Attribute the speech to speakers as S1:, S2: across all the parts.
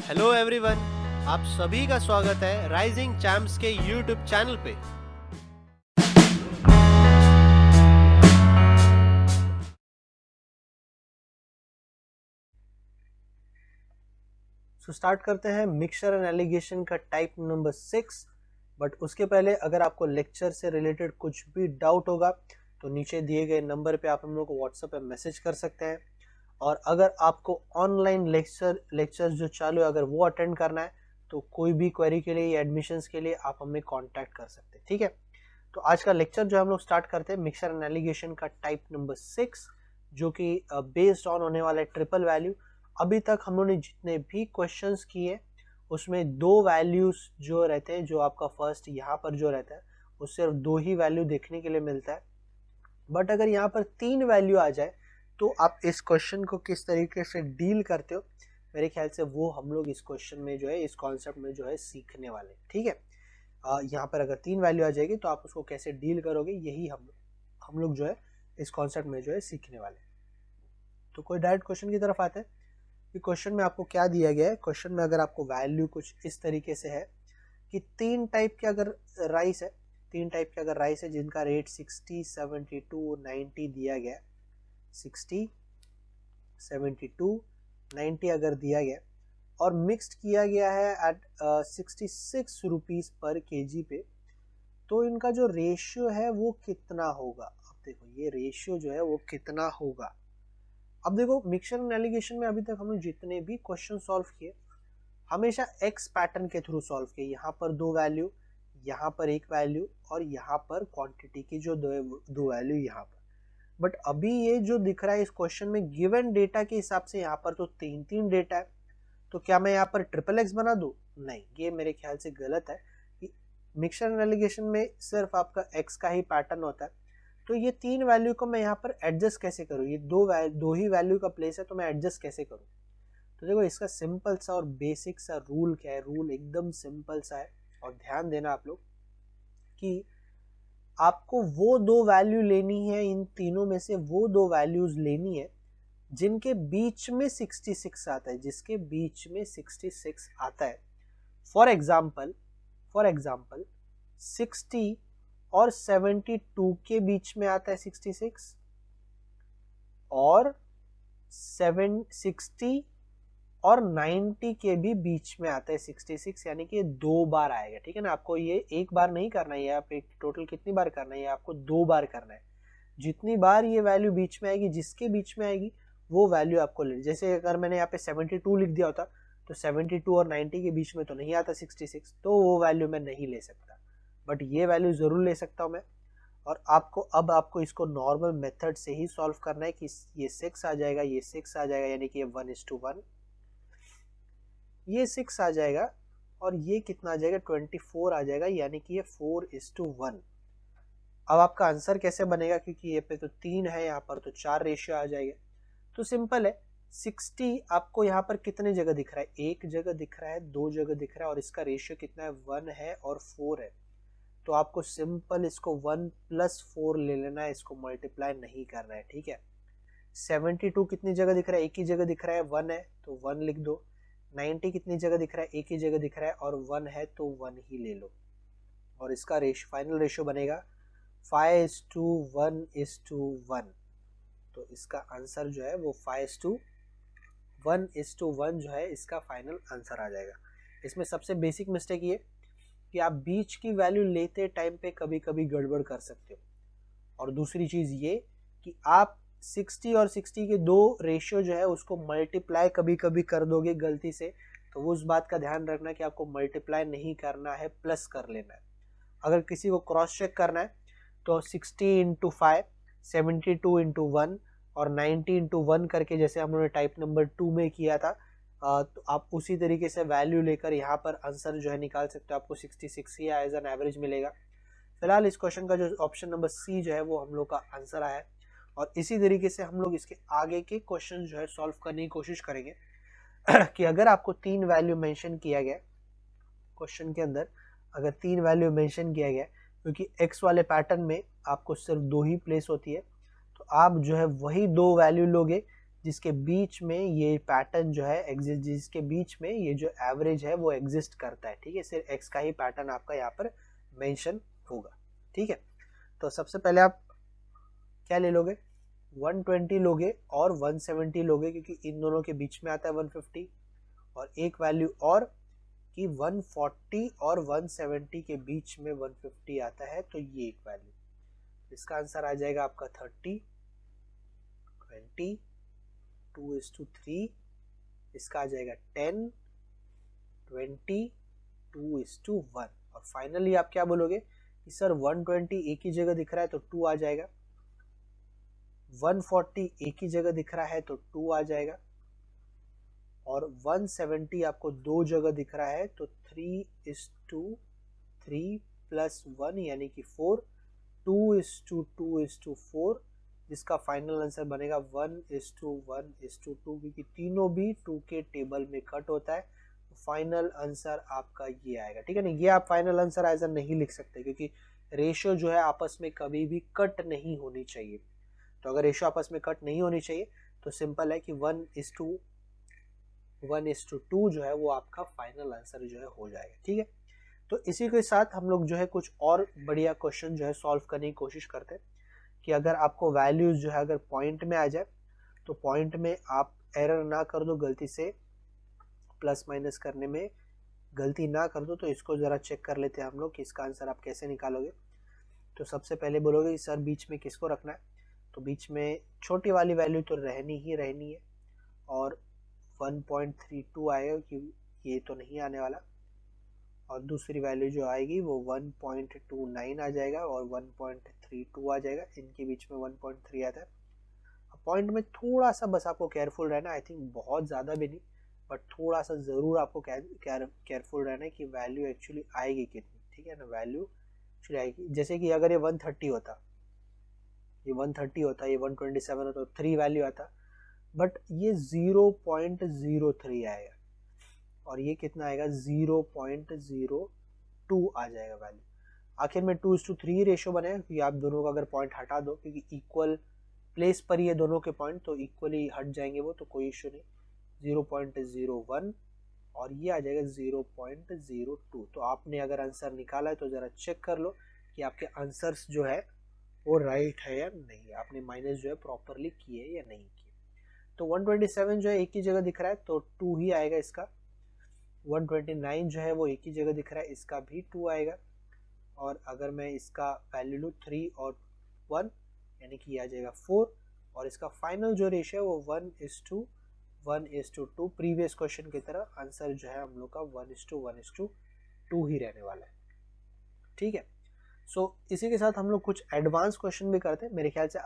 S1: Hello everyone, आप सभी का स्वागत है राइजिंग चैम्प्स के यूट्यूब चैनल पे। स्टार्ट करते हैं मिक्सचर एंड एलिगेशन का टाइप नंबर 6। बट उसके पहले अगर आपको लेक्चर से रिलेटेड कुछ भी डाउट होगा तो नीचे दिए गए नंबर पे आप हम लोग को व्हाट्सएप पे मैसेज कर सकते हैं। और अगर आपको ऑनलाइन लेक्चर जो चालू है अगर वो अटेंड करना है तो कोई भी क्वेरी के लिए या एडमिशन्स के लिए आप हमें कांटेक्ट कर सकते हैं, ठीक है। तो आज का लेक्चर जो हम लोग स्टार्ट करते हैं मिक्सचर एंड एलिगेशन का टाइप नंबर 6, जो कि बेस्ड ऑन होने वाला है ट्रिपल वैल्यू। अभी तक हम लोगों ने जितने भी क्वेश्चंस किए उसमें दो वैल्यूज जो रहते हैं, जो आपका फर्स्ट यहाँ पर जो रहता है वो सिर्फ दो ही वैल्यू देखने के लिए मिलता है। बट अगर यहाँ पर तीन वैल्यू आ जाए तो आप इस क्वेश्चन को किस तरीके से डील करते हो, मेरे ख्याल से वो हम लोग इस क्वेश्चन में जो है, इस कॉन्सेप्ट में जो है सीखने वाले, ठीक है। यहाँ पर अगर तीन वैल्यू आ जाएगी तो आप उसको कैसे डील करोगे, यही हम लोग जो है इस कॉन्सेप्ट में जो है सीखने वाले। तो कोई डायरेक्ट क्वेश्चन की तरफ आते हैं कि क्वेश्चन में आपको क्या दिया गया है। क्वेश्चन में अगर आपको वैल्यू कुछ इस तरीके से है कि तीन टाइप के अगर राइस है जिनका रेट 60, 72, 90 दिया गया, 60, 72, 90 अगर दिया गया और मिक्स्ड किया गया है एट 66 रुपीज पर केजी पे, तो इनका जो रेशियो है वो कितना होगा। अब देखो ये रेशियो जो है वो कितना होगा। अब देखो मिक्सचर एंड एलिगेशन में अभी तक हमने जितने भी क्वेश्चन सॉल्व किए हमेशा एक्स पैटर्न के थ्रू सॉल्व किए। यहाँ पर दो वैल्यू, यहाँ पर एक वैल्यू और यहाँ पर क्वांटिटी की जो दो वैल्यू यहाँ पर। बट अभी ये जो दिख रहा है इस क्वेश्चन में गिवन डेटा के हिसाब से यहाँ पर तो तीन तीन डेटा है, तो क्या मैं यहाँ पर ट्रिपल एक्स बना दूं? नहीं, ये मेरे ख्याल से गलत है। मिक्सचर एंड एलिगेशन में सिर्फ आपका एक्स का ही पैटर्न होता है, तो ये तीन वैल्यू को मैं यहाँ पर एडजस्ट कैसे करूँ? ये दो ही वैल्यू का प्लेस है तो मैं एडजस्ट कैसे करूँ? तो देखो इसका सिंपल सा और बेसिक सा रूल क्या है। रूल एकदम सिंपल सा है और ध्यान देना आप लोग कि आपको वो दो वैल्यू लेनी है, इन तीनों में से वो दो वैल्यूज लेनी है जिनके बीच में 66 आता है, जिसके बीच में 66 आता है। फॉर एग्जाम्पल 60 और 72 के बीच में आता है 66 और 760 और 90 के भी बीच में आता है 66, यानी कि दो बार आएगा, ठीक है ना। आपको ये एक बार नहीं करना है, आप एक टोटल कितनी बार करना है, आपको दो बार करना है। जितनी बार ये वैल्यू बीच में आएगी, जिसके बीच में आएगी वो वैल्यू आपको ले। जैसे अगर मैंने यहाँ पे 72 लिख दिया होता तो 72 और 90 के बीच में तो नहीं आता 66, तो वो वैल्यू मैं नहीं ले सकता। बट ये वैल्यू जरूर ले सकता हूँ मैं। और आपको इसको नॉर्मल मेथड से ही सॉल्व करना है कि ये 6 आ जाएगा, ये 6 आ जाएगा, यानी कि ये 1:1, ये 6 आ जाएगा और ये कितना आ जाएगा, 24 आ जाएगा, यानी कि ये 4:1। अब आपका आंसर कैसे बनेगा, क्योंकि ये पे तो 3 है, यहाँ पर तो 4 रेशियो आ जाएगा। तो सिंपल है, 60 आपको यहाँ पर कितने जगह दिख रहा है, एक जगह दिख रहा है, दो जगह दिख रहा है, और इसका रेशियो कितना है, 1 है और 4 है। तो आपको सिंपल इसको 1 + 4 ले लेना है, इसको मल्टीप्लाई नहीं करना है, ठीक है। 72 कितनी जगह दिख रहा है, एक ही जगह दिख रहा है, 1 है तो 1 लिख दो। 90 कितनी जगह दिख रहा है, एक ही जगह दिख रहा है और 1 है तो 1 ही ले लो। और इसका फाइनल रेशियो बनेगा 5:1:1। तो इसका आंसर जो है वो 5:1:1 जो है इसका फाइनल आंसर आ जाएगा। इसमें सबसे बेसिक मिस्टेक ये कि आप बीच की वैल्यू लेते टाइम पे कभी कभी गड़बड़ कर सकते हो। और दूसरी चीज ये कि आप 60 और 60 के दो रेशियो जो है उसको मल्टीप्लाई कभी कभी कर दोगे गलती से, तो वो उस बात का ध्यान रखना कि आपको मल्टीप्लाई नहीं करना है, प्लस कर लेना है। अगर किसी को क्रॉस चेक करना है तो 60 × 5, 72 × 1 और 90 × 1 करके, जैसे हम लोगों ने टाइप नंबर 2 में किया था, तो आप उसी तरीके से वैल्यू लेकर यहाँ पर आंसर जो है निकाल सकते हो। आपको 66 ही एज एन एवरेज मिलेगा। फिलहाल इस क्वेश्चन का जो ऑप्शन नंबर सी जो है वो हम लोग का आंसर आया है। और इसी तरीके से हम लोग इसके आगे के क्वेश्चन जो है सॉल्व करने की कोशिश करेंगे कि अगर आपको तीन वैल्यू मेंशन किया गया क्वेश्चन के अंदर, अगर तीन वैल्यू मेंशन किया गया, क्योंकि एक्स वाले पैटर्न में आपको सिर्फ दो ही प्लेस होती है, तो आप जो है वही दो वैल्यू लोगे जिसके बीच में ये पैटर्न जो है एग्जिस्ट, जिसके बीच में ये जो एवरेज है वो एग्जिस्ट करता है, ठीक है। सिर्फ एक्स का ही पैटर्न आपका यहाँ पर मेंशन होगा, ठीक है। तो सबसे पहले आप क्या ले लोगे, 120 लोगे और 170 लोगे, क्योंकि इन दोनों के बीच में आता है 150, और एक वैल्यू और कि 140 और 170 के बीच में 150 आता है, तो ये एक वैल्यू, इसका आंसर आ जाएगा आपका 30, 20, 2:3, इसका आ जाएगा 10, 20, 2:1। और फाइनली आप क्या बोलोगे कि सर 120 एक ही जगह दिख रहा है तो 2 आ जाएगा, 140 एक ही जगह दिख रहा है तो 2 आ जाएगा, और 170 आपको दो जगह दिख रहा है तो 3:3 प्लस 1 यानी कि 4, 2:4, जिसका फाइनल आंसर बनेगा 1:1:2, क्योंकि तीनों भी 2 के टेबल में कट होता है। तो फाइनल आंसर आपका ये आएगा, ठीक है ना। ये आप फाइनल आंसर ऐसा नहीं लिख सकते, क्योंकि रेशियो जो है आपस में कभी भी कट नहीं होनी चाहिए। तो अगर रेशियो आपस में कट नहीं होनी चाहिए तो सिंपल है कि 1:1:2 जो है वो आपका फाइनल आंसर जो है हो जाएगा, ठीक है। तो इसी के साथ हम लोग जो है कुछ और बढ़िया क्वेश्चन जो है सॉल्व करने की कोशिश करते हैं, कि अगर आपको वैल्यूज जो है अगर पॉइंट में आ जाए तो पॉइंट में आप एरर ना कर दो, गलती से प्लस माइनस करने में गलती ना कर दो। तो इसको ज़रा चेक कर लेते हैं हम लोग कि इसका आंसर आप कैसे निकालोगे। तो सबसे पहले बोलोगे कि सर बीच में किसको रखना है, तो बीच में छोटी वाली वैल्यू तो रहनी ही रहनी है, और 1.32 आएगा कि ये तो नहीं आने वाला, और दूसरी वैल्यू जो आएगी वो 1.29 आ जाएगा और 1.32 आ जाएगा, इनके बीच में 1.3 आता है। पॉइंट में थोड़ा सा बस आपको केयरफुल रहना, आई थिंक बहुत ज़्यादा भी नहीं, बट थोड़ा सा ज़रूर आपको केयरफुल रहना है कि वैल्यू एक्चुअली आएगी कितनी, ठीक है ना। वैल्यू एक्चुअली आएगी, जैसे कि अगर ये 130 होता, ये 130 होता, ये 127 होता तो 3 वैल्यू आता, बट ये 0.03 आएगा, और ये कितना आएगा 0.02 आ जाएगा वैल्यू। आखिर में 2:3 रेशियो बनेगा, क्योंकि आप दोनों का अगर पॉइंट हटा दो, क्योंकि इक्वल प्लेस पर ही है दोनों के पॉइंट, तो इक्वली हट जाएंगे वो, तो कोई इश्यू नहीं। 0.01 और ये आ जाएगा 0.02। तो आपने अगर आंसर निकाला है तो ज़रा चेक कर लो कि आपके आंसर्स जो है वो राइट है या नहीं, आपने माइनस जो है प्रॉपरली किए या नहीं किए। तो 127 जो है एक ही जगह दिख रहा है तो 2 ही आएगा इसका, 129 जो है वो एक ही जगह दिख रहा है, इसका भी 2 आएगा, और अगर मैं इसका वैल्यू लूँ 3 और 1 यानी कि आ जाएगा 4, और इसका फाइनल जो रेशियो है वो 1:1:2, प्रीवियस क्वेश्चन की तरह आंसर जो है हम लोग का 1:1:2 ही रहने वाला है, ठीक है। सो इसी के साथ हम लोग कुछ एडवांस क्वेश्चन भी करते हैं। मेरे ख्याल से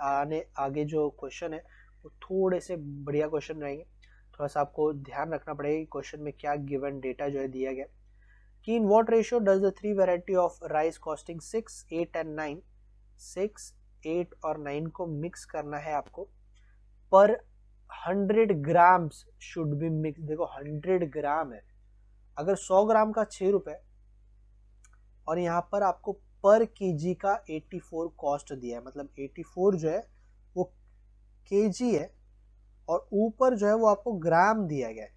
S1: आगे जो क्वेश्चन है वो थोड़े से बढ़िया क्वेश्चन रहेंगे। थोड़ा सा आपको ध्यान रखना पड़ेगा कि क्वेश्चन में क्या गिवन डेटा जो है दिया गया, कि in what ratio does the 3 variety of rice costing 6, 8 and 9, 6, 8 और 9 को मिक्स करना है आपको, पर 100 ग्राम्स शुड बी मिक्स। देखो 100 ग्राम है, अगर 100 ग्राम का 6 रुपए, और यहाँ पर आपको पर केजी का 84 कॉस्ट दिया है, मतलब 84 जो है वो केजी है, और ऊपर जो है वो आपको ग्राम दिया गया है।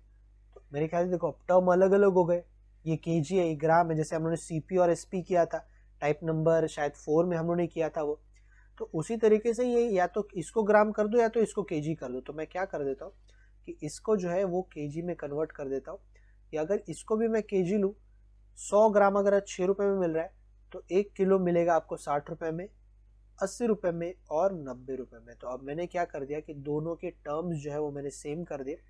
S1: तो मेरे ख्याल से देखो टर्म अलग अलग हो गए, ये केजी है, ये ग्राम है। जैसे हम लोगों ने सीपी और एसपी किया था, टाइप नंबर शायद 4 में हम लोगों ने किया था वो, तो उसी तरीके से ये या तो इसको ग्राम कर दो या तो इसको केजी कर दो। तो मैं क्या कर देता हूँ कि इसको जो है वो केजी में कन्वर्ट कर देता हूँ, या अगर इसको भी मैं केजी लूँ, 100 ग्राम अगर 6 रुपये में मिल रहा है तो 1 किलो मिलेगा आपको 60 रुपये में, 80 रुपये में और 90 रुपये में। तो अब मैंने क्या कर दिया कि दोनों के टर्म्स जो है वो मैंने सेम कर दिए।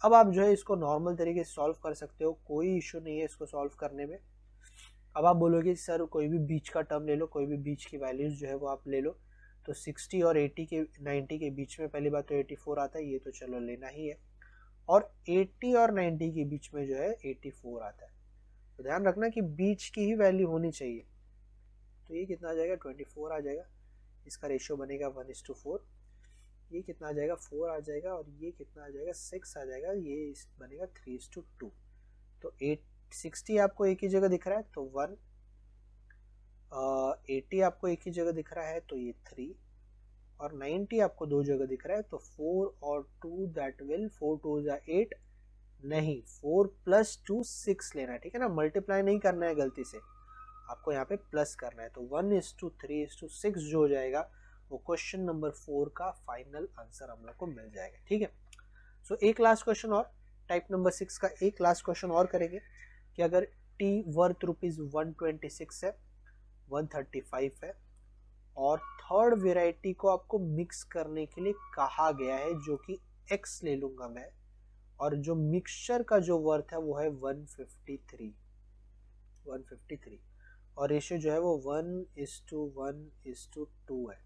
S1: अब आप जो है इसको नॉर्मल तरीके से सॉल्व कर सकते हो, कोई इशू नहीं है इसको सॉल्व करने में। अब आप बोलोगे सर कोई भी बीच का टर्म ले लो, कोई भी बीच की वैल्यूज जो है वो आप ले लो। तो 60 और 90 के बीच में पहली बात तो 84 आता है, ये तो चलो लेना ही है, और 80 और 90 के बीच में जो है 84 आता है। तो ध्यान रखना कि बीच की ही वैल्यू होनी चाहिए। तो ये कितना आ जाएगा 24 आ जाएगा, इसका रेशियो बनेगा 1:4। ये कितना आ जाएगा 4 आ जाएगा, और ये कितना आ जाएगा 6 आ जाएगा, ये बनेगा 3:2। तो 60 आपको एक ही जगह दिख रहा है तो 1, 80 आपको एक ही जगह दिख रहा है तो ये 3, और 90 आपको दो जगह दिख रहा है, तो 4 और 2 दैट विल 4 2 8 नहीं, 4 + 2 6 लेना है, ठीक है ना, मल्टीप्लाई नहीं करना है गलती से, आपको यहाँ पे प्लस करना है। तो 1:3:6 जो हो जाएगा वो क्वेश्चन नंबर 4 का फाइनल आंसर हम लोग को मिल जाएगा, ठीक है। सो एक लास्ट क्वेश्चन और, टाइप नंबर 6 का एक लास्ट क्वेश्चन और करेंगे कि अगर टी वर्थ ₹126 है, 135 है और थर्ड वेराइटी को आपको मिक्स करने के लिए कहा गया है, जो कि एक्स ले लूंगा मैं, और जो मिक्सचर का जो वर्थ है वो है 153 और रेशियो जो है वो 1:1:2 है।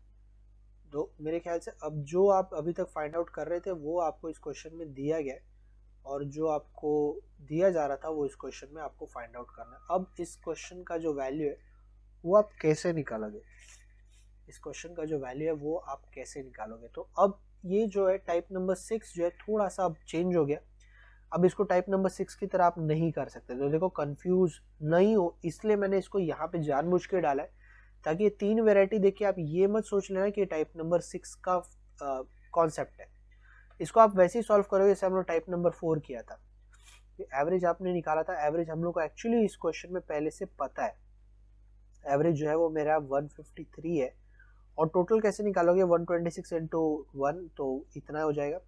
S1: तो मेरे ख्याल से अब जो आप अभी तक फाइंड आउट कर रहे थे वो आपको इस क्वेश्चन में दिया गया है, और जो आपको दिया जा रहा था वो इस क्वेश्चन में आपको फाइंड आउट करना है। अब इस क्वेश्चन का जो वैल्यू है वो आप कैसे निकालोगे, इस क्वेश्चन का जो वैल्यू है वो आप कैसे निकालोगे। तो अब ये जो है टाइप नंबर 6 जो है थोड़ा सा अब चेंज हो गया, अब इसको टाइप नंबर 6 की तरह आप नहीं कर सकते। तो देखो कंफ्यूज नहीं हो, इसलिए मैंने इसको यहाँ पे जानबूझ के डाला है, ताकि ये 3 वेराइटी देखिए आप ये मत सोच लेना कि टाइप नंबर 6 का कॉन्सेप्ट है। इसको आप वैसे ही सॉल्व करोगे जैसे हम लोग टाइप नंबर 4 किया था। एवरेज आपने निकाला था, एवरेज हम लोग को एक्चुअली इस क्वेश्चन में पहले से पता है, एवरेज जो है वो मेरा 153 है, और टोटल कैसे निकालोगे, 126 × 1 तो इतना हो जाएगा,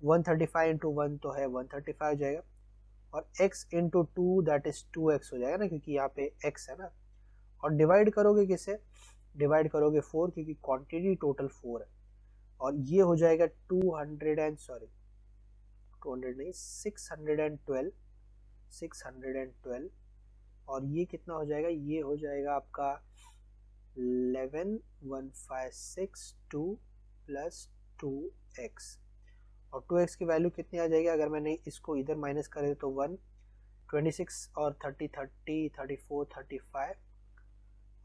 S1: 135 × 1 तो है 135 हो जाएगा, और x × 2 दैट इज 2x हो जाएगा ना, क्योंकि यहाँ पे x है ना, और डिवाइड करोगे किससे, डिवाइड करोगे 4, क्योंकि क्वांटिटी टोटल 4 है, और ये हो जाएगा 612, और ये कितना हो जाएगा, ये हो जाएगा आपका 11,156 + 2x, और 2x की वैल्यू कितनी आ जाएगी, अगर मैंने इसको इधर माइनस करे तो 1, 26 और 30 30 34 35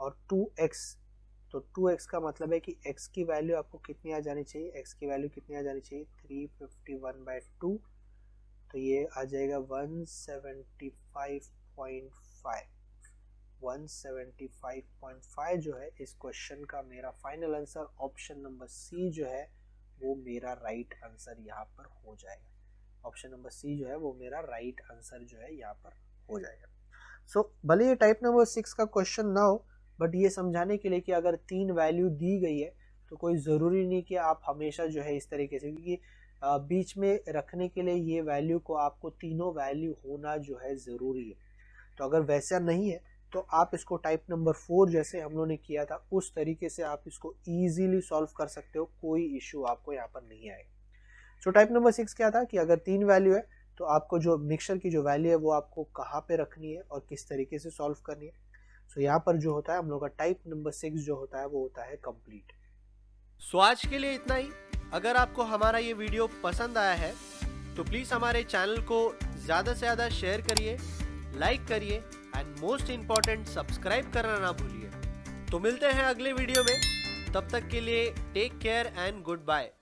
S1: और 2x, तो 2x का मतलब है कि x की वैल्यू आपको कितनी आ जानी चाहिए, x की वैल्यू कितनी आ जानी चाहिए 351/2, तो ये आ जाएगा 175.5 जो है इस क्वेश्चन का मेरा final answer, option number C जो है वो मेरा राइट आंसर यहाँ पर हो जाएगा। ऑप्शन नंबर सी जो है वो मेरा राइट आंसर जो है यहाँ पर हो जाएगा। सो भले ये टाइप नंबर 6 का क्वेश्चन ना हो, बट ये समझाने के लिए कि अगर 3 वैल्यू दी गई है तो कोई ज़रूरी नहीं कि आप हमेशा जो है इस तरीके से, क्योंकि बीच में रखने के लिए ये वैल्यू को आपको तीनों वैल्यू होना जो है ज़रूरी है। तो अगर वैसा नहीं है तो आप इसको टाइप नंबर 4 जैसे हम लोगों ने किया था उस तरीके से आप इसको ईजिली सॉल्व कर सकते हो, कोई इशू आपको यहाँ पर नहीं आएगा। सो टाइप नंबर 6 क्या था कि अगर 3 वैल्यू है तो आपको जो मिक्सचर की जो वैल्यू है वो आपको कहाँ पे रखनी है और किस तरीके से सॉल्व करनी है। सो यहाँ पर जो होता है हम लोग का टाइप नंबर 6 जो होता है वो होता है कंप्लीट।
S2: सो आज के लिए इतना ही। अगर आपको हमारा ये वीडियो पसंद आया है तो प्लीज़ हमारे चैनल को ज़्यादा से ज़्यादा शेयर करिए, लाइक करिए एंड मोस्ट इम्पॉर्टेंट सब्सक्राइब करना ना भूलिए। तो मिलते हैं अगले वीडियो में, तब तक के लिए take care and good bye.